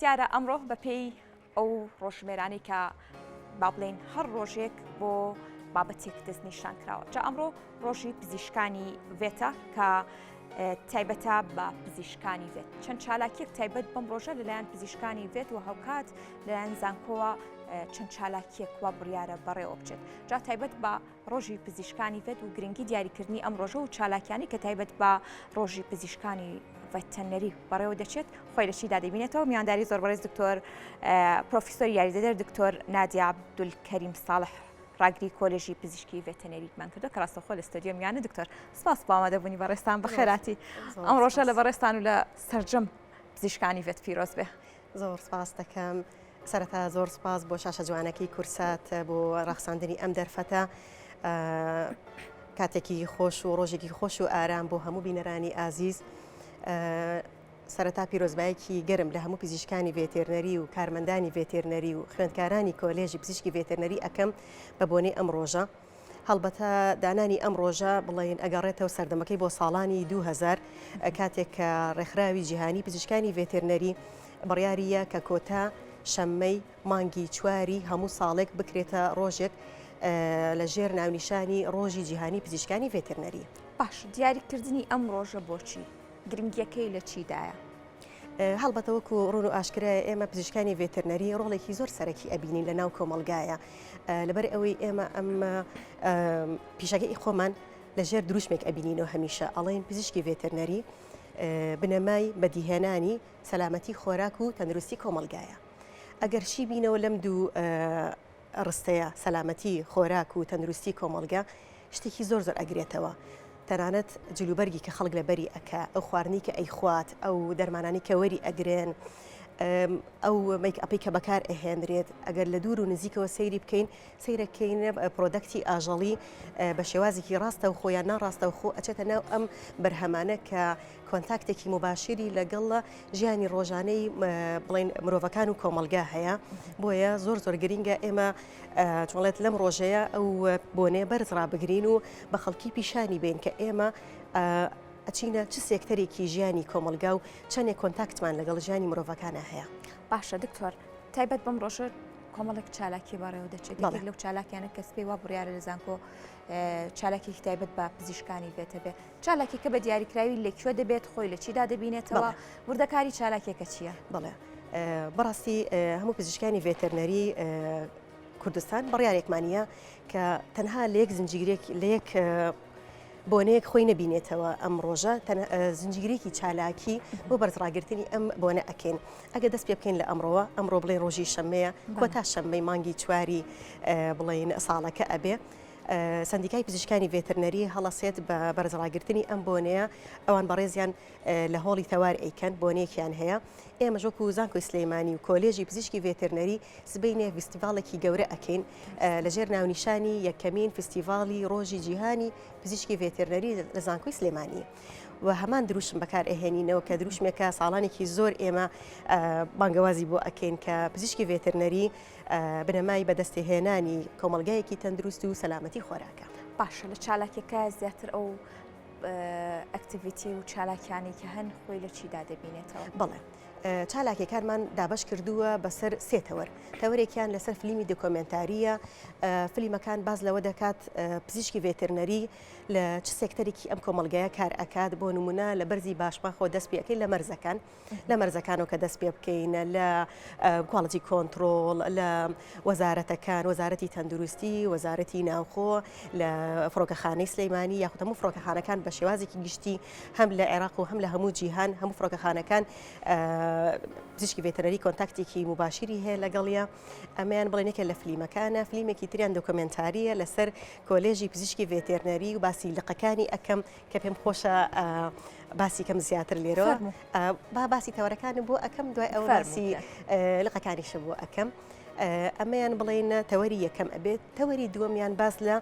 دیارە ئەمڕۆ بەپێی ئەو ڕۆژمێرانی کە با بڵێن هەر ڕۆژێک بۆ بابەتێک دەستنیشان کراوە. جا ئەمڕۆ ڕۆژی پزیشکانی وێتە کە تایبەتە بە پزیشکانی وێت. چەند چالاکیەک تایبەت بەم ڕۆژە لەلایەن پزیشکانی وێت و هەوکات لەلایەن زانکۆوە چەند چالاکیەک وا بڕیارە بەڕێوە بچێت. جا تایبەت بە ڕۆژی پزیشکانی وێت و گرنگی دیاریکردنی ئەم ڕۆژە و چالاکیانی کە تایبەت بە ڕۆژی پزیشکانی ڤەتەنەری بەڕێوە دەچێت خۆی لە چیدا دەبینێتەوە. میانداری زۆر بەڕێز دکتۆر پرۆفیسۆر یاریدەدەر دکتۆر نادیا عەبدولکەریم ساڵح ڕاگری کۆلێژی پزیشکی ڤێتەنەریمان کردو کە ڕاستەوخۆ لە ستۆدیۆ میانە. دکتۆر سپاس بۆ ئامادەبوونی بەڕێستان بەخێراتی ئەم ڕۆژە لە بەڕێستان و لە سەرجەم پزیشکانی وێت پیرۆز بێ. زۆر سپاس دەکەم. سەرەتا زۆر سپاس بۆ شاشە جوانەکەی کورسات بۆ ڕەخساندنی ئەم دەرفەتە. کاتێکی خۆش و ڕۆژێکی خۆش و ئارام بۆ هەموو بینەرانی ئازیز. سەرەتا پیرۆزبایەکی گەرم لە هەموو پزیشکانی ڤێتێرنەری و کارمەندانی ڤێتێرنەری و خوێندکارانی کۆلێژی پزیشکی ڤێتێرنەری ئەەکەم بە بۆنەی ئەم ڕۆژە. هەڵبەتە دانانی ئەم ڕۆژە بڵێن ئەگەڕێتەوە سەردەمەکەی بۆ ساڵانی 2000 کاتێک کە ڕێکخراوی جیهانی پزیشکانی ڤێتێرنەری بڕیاریە کە کۆتا شەممەی مانگی چواری هەموو ساڵێک بکرێتە ڕۆژێک لە ژێر ناونیشانی ڕۆژی جیهانی پزیشکانی ڤێتێرنەری. باش دیاریکردنی ئەم ڕۆژە بۆچی؟ گرنگیەکەی لە چیدایە؟ هەڵبەتە وەکو ڕوون و ئاشکرایە ئێمە پزیشکانی ڤێتێرنەری ڕۆڵێکی زۆر سەرەکی ئەبینین لە ناو کۆمەڵگایە لەبەر ئەوەی ئێمە ئەم پیشەکەی خۆمان لە ژێر دروشمێک ئەبینینەوە هەمیشە ئەڵێن پزیشکی ڤێتێرنەری بنەمای بەدیهێنانی سەلامەتی خۆراک و تەندروستی کۆمەڵگایە. ئەگەر شی بینەوە لەم دوو ڕستەیە سەلامەتی خۆراک و تەندروستی کۆمەڵگا شتێکی زۆر زۆر ئەگرێتەوە. تەنانەت جلوبەرگی کە خەڵک لەبەری ئەکا ئەو خواردنی کە ئەیخوات ئەو دەرمانانی کە وەری ئەگرێن ئەو میک ئەپی کە بەکار ئەهێنرێت ئەگەر لە دوور و نزیکەوە سەیری بکەین سەیرەکەین پرۆدەکتی ئاژەڵی بە شێوازێکی ڕاستە و خۆیان ناڕاستە و خۆ ئەچێتە ناو ئەم بەرهەمانە کە کۆنتاکتێکی مباشری لەگەڵ ژیانی ڕۆژانەی بڵێن مرۆڤەکان و کۆمەلگا هەیە. بۆیە زۆر زۆر گرینگە ئێمە چۆڵێت لەم ڕۆژەیە ئەو بۆنێ بەرز ڕابگرین و بە خەڵکی پیشانی بین کە ئێمە ئەچینە چ سێکتەرێکی ژیانی کۆمەلگا و چەندێک کۆنتاکتمان لەگەڵ ژیانی مرۆڤەکانە هەیە. باشە دکتۆر تایبەت بەم ڕۆژە کۆمەڵێک چالاکی بەڕێوە دەچێت لەو چالاکیانە کەس پێی وا بڕیارە لە زانکۆ چالاکی تایبەت بە پزیشکانی بێتە بێ. چالاکی کە بە دیاریکراوی لەکوێ دەبێت خۆی لە چیدا دەبینێتەوە وردەکاری چالاکێکە چییە؟ بڵێ بەڕاستی هەموو پزیشکانی ڤێتێرنەری کوردستان بڕیارێکمانە کە تەنها لە یەک زنجیرێک لە یەک بۆنەیەک خۆی نەبینێتەوە ئەم ڕۆژە زنجیرێکی چالاکی بۆ بەرزڕاگررتنی ئەم بۆنە ئەکەین. ئەگە دەست پێ بکەین لە ئەمڕۆوە ئەمڕۆ بڵێن ڕۆژی شەمەیە کۆتا شەممەی مانگی چواری بڵێن ساڵەکە ئەبێ. سندیکای پزیشکانی ڤێتێرنەری هەڵەسێت بە بەرزڕاگررتنی ئەم بۆنەیە ئەوان بەڕێزیان لە هۆڵی تەوار ئەیکەن بۆنەیەکیان هەیە. ئێمە ژۆکو زانکۆی سلەیمانی و کۆلێژی پزیشکی ڤێتێرنەری سبەینێ فستیڤالێکی گەورە ئەکەین لەژێر ناونیشانی یەکەمین فستیڤاڵی ڕۆژی جیهانی پزیشکی ڤێتێرنەری لە زانکۆی سلەیمانی. و هەمان دروشم بەکار ئەهێنینەوە کە دروشمێکە ساڵانێکی زۆر ئێمە بانگەوازی بۆ ئەکەین کە پزیشکی ڤێتێرنەری بنەمای بەدەستهێنانی کۆمەڵگایەکی تەندروست و سەلامەتی خۆراکە. باشە لە چالاکێکە زیاتر ئەو ئەکتیڤیتی و چالاکیانی کە هەن خۆی لە چیدا دەبینێتەوە؟ بڵێ چالاکیەکانمان دابش کردووە بەسەر سێ تەوەر. تەوەرێکیان لەسەر فیلمی دۆکۆمنتاریە. فیلمەکان باز لەوە دەکات پزیشکی ڤێتێرنەری لە چ سێکتەرێکی ئەم کۆمەڵگایە کار ئەکات. بۆ نمونە لە بەرزی باشما خۆ دەست پێ بکەین لە مەرزەکانەوە کە دەست پێ بکەین لە کواڵیتی کۆنتڕۆڵ لە وەزارەتەکان وەزارەتی تەندروستی وەزارەتی ناوخۆ لە فڕۆکەخانەی سلەیمانی یاخود هەموو فڕۆکەخانەکان بە شێوازێکی گشتی هەم لە عێراق و هەم لە هەموو جیهان هەموو فڕۆکەخانەکان پزیشکی ڤێتێرنەری کۆنتاکتێکی مباشری هەیە لەگەڵیە. ئەمەیان بڵێنێکە لە فیلمەکانە. فیلمێکی تریان دۆکۆمنتاریە لەسەر کۆلێژی پزیشکی ڤێتێرنەری و باسی لقەکانی ئەەکەم کە پێم خۆشە باسی کەم زیاتر لێرەوە باسی تەوەرەکان بۆ ئەەکەم دوای ئەو باسی لقەکانیش بۆ ئەەکەم. ئەمەیان بڵێن تەوەری یەکەم ئەبێت. تەوەری دووەمیان باس لە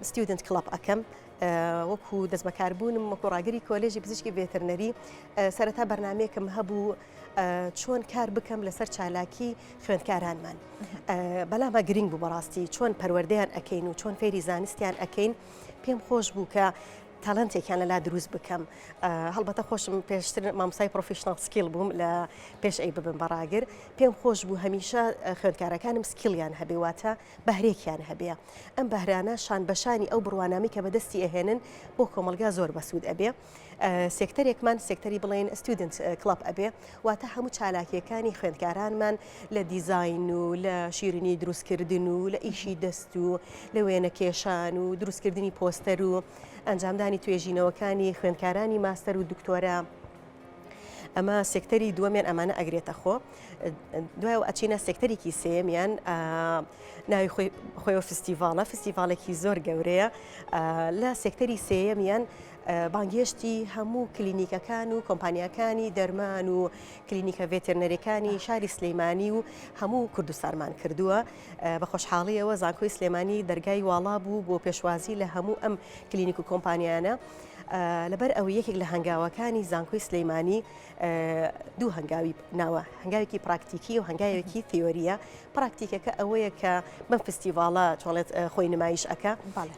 ستودنت کڵب ئەەکەم وەکو دەست بەکاربوونم وەکو ڕاگری کۆلێژی پزیشکی ڤێتێرنەری سەرەتا بەرنامەیەکم هەبوو چۆن کار بکەم لەسەر چالاکی خوێندکارانمان. بەلامە گرنگ بوو بەڕاستی چۆن پەروەردەیان ئەەکەین و چۆن فێری زانستیان ئەەکەین. پێم خۆش بوو کە تالنتێکیان لەلا دروست بکەم هەڵبەتە خۆشم پێشتر مامۆستای پرۆفیشنال سکیل بووم لە پێش ئەی ببم بەڕاگر پێم خۆش بوو هەمیشە خوێندکارەکانم سکیلیان هەبێواتە بەهرێکیان هەبێ ئەم بەهرانە شان بەشانی ئەو بڕوانامی کە بەدەستی ئەهێنن بۆ کۆمەلگا زۆر بەسوود ئەبێ سێکتەرێکمان سێکتەری بڵێن ستودنت کلاب ئەبێ واتە هەموو چالاکیەکانی خوێندکارانمان لە دیزاین و لە شیرینی دروستکردن و لە ئیشی دەست و لە وێنە کێشان و دروستکردنی پۆستەر و ئەنجامدانی توێژینەوەکانی خوێندکارانی ماستەر و دکتۆرە ئەمە سێکتەری دووەمیان ئەمانە ئەگرێتە خۆ دوای ئەچینە سێکتەرێکی سێمیان ناوی خۆی فستیڤالە فستیڤالێکی زۆر گەورەیە لە سێکتەری سێمیان بانگێشتی هەموو کلینیکەکان و کۆمپانیەکانی دەرمان و کلینیکە ڤێترنەرەکانی شاری سلەیمانی و هەموو کوردستانمان کردووە بە خۆشحاڵیەوە زانکۆی سلێمانی دەرگای واڵا بوو بۆ پێشوازی لە هەموو ئەم کلینیک و کۆمپانیانە لەبەر ئەو یەکێک لە هەنگاوەکانی زانکۆی سلەیمانی دوو هەنگاوی ناوە هەنگاوێکی پراکتیکی و هەنگاوێکی تیۆریە پراکتیکەکە ئەوەیە کە بەم فستیڤاڵە چۆڵێت خۆی نمایش ئەکە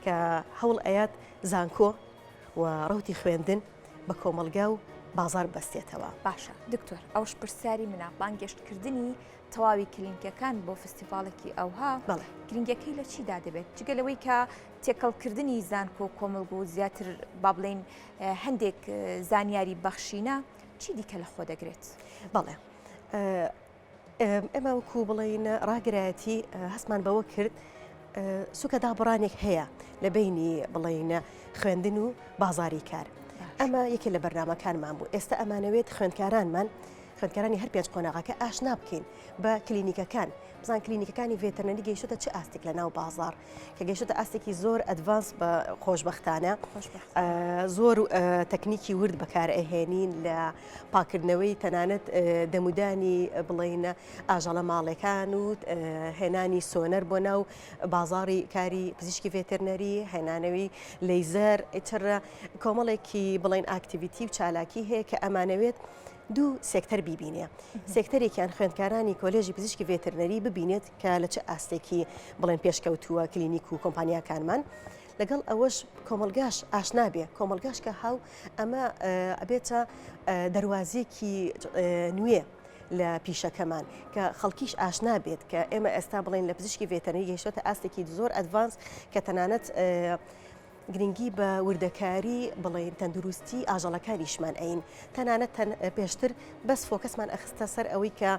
کە هەوڵ ئەیات زانکۆ و ڕوتی خوێندن بە کۆمەلگا و بازار بەستێتەوە باشە دکتۆر ئەوش پرسیاری منە بانگێشتکردنی تەواوی کلینیکەکان بۆ فستیڤالێکی ئەوها گرنگەکەی لە چیدا دەبێت جگەلەوەی کە تێکەڵکردنی زانکۆ کۆمەلگا و زیاتر با بڵێن هەندێک زانیاری بەخشینە چی دیکە لە خۆ دەگرێت بەڵێ ئێمە وەکو بڵێن ڕاگرایەتی هەستمان بەوە کرد سوکە دابڕانێک هەیە لە بینی بڵێنە خوێندن و بازاری کار ئەمە یەکێ لە بەرنامەکانمان بوو ئێستا ئەمانەوێت خوێندکارانی هەر پێنج قۆناغەکە ئاشنا بکەین بە کلینیکەکان بزان کلینیکەکانی ڤێتەرنەری گەیشتە چه ئاستێک لە ناو بازار کە گەیشتە ئاستێکی زۆر ئەدڤانس بە خۆشبەختانە زۆر تەکنیکی ورد بەکارئەهێنین لە پاکردنەوەی تەنانەت دەمودانی بڵێنە ئاژەڵە ماڵەکان و هێنانی سۆنەر بۆ ناو بازاری کاری پزیشکی ڤێتەرنەری هێنانەوەی لەیزەر ئیتر کۆمەڵێکی بڵێن ئاکتیڤیتی و چالاکی هەیە کە ئەمانەوێت دوو سێکتەر بیبینێ سێکتەرێکیان خوێندکارانی کۆلێژی پزیشکی ڤێترنەری ببینێت کە لە چه ئاستێکی بڵێن پێشکەوتووە کلینیک و کۆمپانیاکانمان لەگەڵ ئەوەش کۆمەلگاش ئاشنابێ کۆمەلگاش کە هاو ئەمە ئەبێتە دەواازێکی نوێ لە پیشەکەمان کە خەڵکیش ئاشنا بێت کە ئێمە ئێستا بڵێن لە پزیشکی ڤێتەرنەری گەیشتە ئاستێکی زۆر ئەدڤانس کە تەنانەت گرنگی بە وردەکاری بڵێن تەندروستی ئاژەڵەکانیشمان ئەین تەنانەت پێشتر بەس فۆکەسمان ئەخستە سەر ئەوەی کە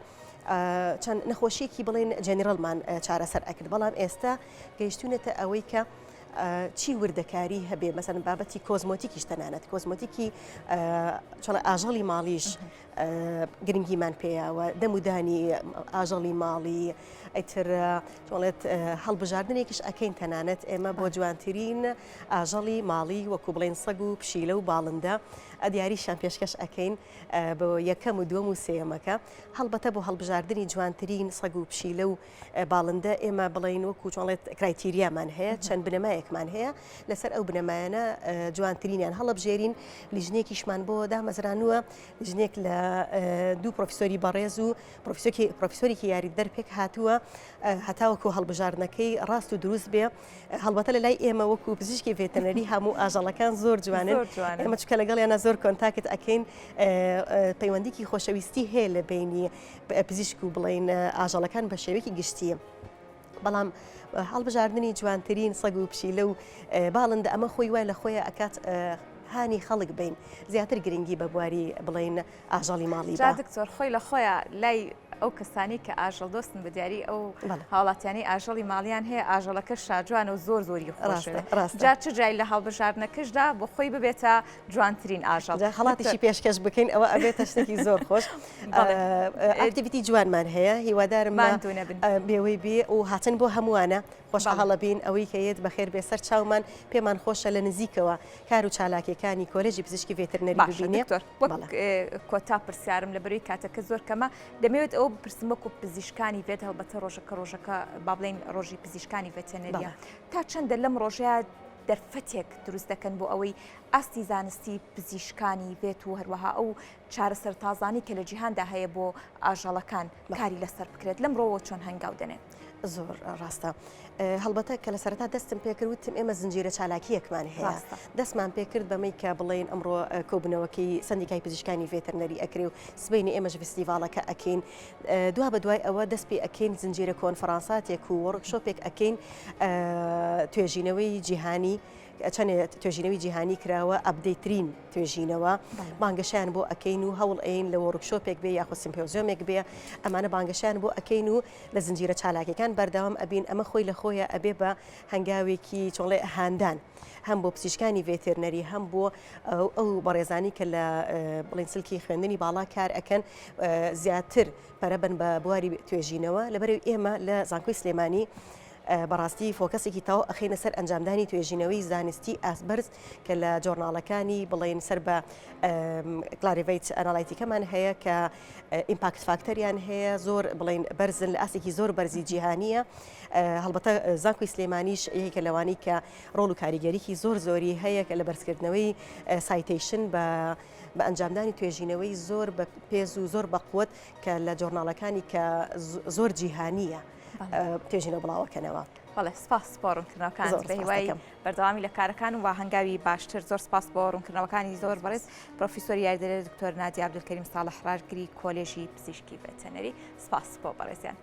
چەند نەخۆشیێکی بڵێن جێنێرەڵمان چارەسەر ئەکرد بەڵام ئێستا گەیشتونێتە ئەوەی کە چی وردەکاری هەبێ مەسەن بابەتی کۆزمۆتیکیش تەنانەت کۆزمۆتیکی چڵە ئاژەڵی ماڵیش گرنگیمان پێیاوە دەمودانی ئاژەڵی ماڵی ئەیتر چۆڵێت هەڵبژاردنێکیش ئەکەین تەنانەت ئێمە بۆ جوانترین ئاژەڵی ماڵی وەکو بڵێن سەگ و پشیلە و باڵندە دیاریشان پێشکەش ئەکەین بۆ یەکەم و دووەم و سێمەکە هەڵبەتە بۆ هەڵبژاردننی جوانترین سەگ و پشیلە و باڵندە ئێمە بڵێن وەکو چۆڵێت کرایتیریامان هەیە چەند بنەمایەکمان هەیە لەسەر ئەو بنەمایانە جوانترینیان هەڵبژێرین لیژنێکیشمان بۆ دامەزرانووە لیژنێک لە دوو پرۆفیسۆری بەڕێز و پرۆفیسۆرێکی یاری دەرپێک هاتووە هەتاوەکو هەڵبژاردنەکەی ڕاست و دروست بێ هەڵبەتە لە لای ئێمە وەکو پزیشکی ڤێتەرنەری هەموو ئاژەڵەکان زۆر جوانن ئێمە چکە لەگەڵ یانە زۆر کۆنتاکت ئەکەین پەیوەندیکی خۆشەویستی هەیە لە بینی پزیشک و بڵێن ئاژەڵەکان بە شێوەیەکی گشتیە بەڵام هەڵبژاردننی جوانترین سەگ و پشیلە و باڵندە ئەمە خۆی وای لە خۆیە ئەکات هانی خەڵک بین زیاتر گرنگی بە بواری بڵێن ئاژەڵی ماڵی دکتۆر خۆی لە خۆیە لای ئەو کەسانی کە ئاژەڵ دۆستن بە دیاری ئەو هاوڵاتیانی ئاژەڵی ماڵیان هەیە ئاژەڵەکە شاجوان و زۆر زۆری خۆشە جا چ جای لە هەڵبژاردنەکەشدا بۆ خۆی ببێتە جوانترین ئاژەڵ هەڵاتیشی پێشکەش بکەین ئەوە ئەبێتە شتێکی زۆر خۆش ئاکتیڤیتی جوانمان هەیە هیوادارم بێوەی بێ و هاتن بۆ هەمووانە خۆشحاڵە بین ئەوەی کە یەت بەخێر بێ سەر چاومان پێمان خۆشە لە نزیکەوە کار و چالاکیەکانی کۆلێژی پزیشکی ڤێترنەری ببینێ کۆتا پرسیارم لە بەروی کاتەکە زۆر کەمە دەمەوێت ئەو بپرسم وەکو پزیشکانی ڤێت هەڵبەتە ڕۆژەکە با بڵێن ڕۆژی پزیشکانی ڤێتەرنەریە تا چەندە لەم ڕۆژەیە دەرفەتێک دروست دەکەن بۆ ئەوەی ئاستی زانستی پزیشکانی بێت و هەروەها ئەو چارەسەر تازانی کە لە جیهاندا هەیە بۆ ئاژەڵەکان کاری لەسەر بکرێت لەم ڕۆوە چۆن هەنگاو دەنێت زۆر ڕاستە. هەڵبەتە کە لە سەرەتا دەستم پێکردوتم ئێمە زنجیرە چالاکیەکمان هەیە دەستمان پێکرد بەمەی کە بڵێن ئەمڕۆ کۆبنەوەکەی سندیکای پزیشکانی ڤێتەرنەری ئەکرێ و سبەینی ئێمەش فستیڤالەکە ئەکەین دوا بە دوای ئەوە دەست پێ ئەکەین زنجیرە کۆنفرانساتێک و وەرکشۆپێک ئەکەین توێژینەوەی جیهانی چەند توێژینەوەی جیهانی کراوە ئەپدەیترین توێژینەوە بانگەشیان بۆ ئەکەین و هەوڵ ئەین لە وەرکشۆپێک بێ یاخۆ سیمپۆزیۆمێک بێ ئەمانە بانگەشیان بۆ ئەکەین و لە زنجیرە چالاکیەکان بەردەوام ئەبین ئەمە خۆی لە خۆیە ئەبێ بە هەنگاوێکی چۆڵێ هاندان هەم بۆ پزیشکانی ڤێتێرنەری هەم بۆ ئەو بەڕێزانی کە لە بڵین سلکی خوێندنی باڵا کار ئەکەن زیاتر پەرەبن بە بواری توێژینەوە لەبەرەوەی ئێمە لە زانکۆی سلێمانی بەڕاستی فۆکەسێکی تاو ئەخینە سەر ئەنجامدانی توێژینەوەی زانستی ئاسبەرز کە لە جۆرناڵەکانی بڵێن سەر بە کلاریڤیت ئەناڵایتیکەمان هەیە کە ئیمپاکت فاکتەریان هەیە زۆر بڵێن بەرزن لە ئاسێکی زۆر بەرزی جیهانیە هەڵبەتە زانکۆی سلێمانیش یەکێکە لەوانی کە ڕۆڵ و کاریگەریکی زۆر زۆری هەیە کە لە بەرزکردنەوەی سایتیشن بە ئەنجامدانی توێژینەوەی زۆر بە پێز و زۆر بەقوت کە لە جۆرناڵەکانی کە زۆر جیهانیە توێژینە بڵاوەکەنەوە. بەڵێ سپاس بۆ ڕوونکردنەوەکان بە هیوای بەردەوامی لە کارەکان و هەنگاوی باشتر زۆر سپاس بۆ ڕوونکردنەوەکانی زۆر بەڕێز پرۆفیسۆر یاریدەرێ دکتۆر نادیا عەبدولکەریم ساڵح ڕاژگری کۆلێژی پزیشکی ڤێتەرنەری سپاس بۆ بەڕێزیان.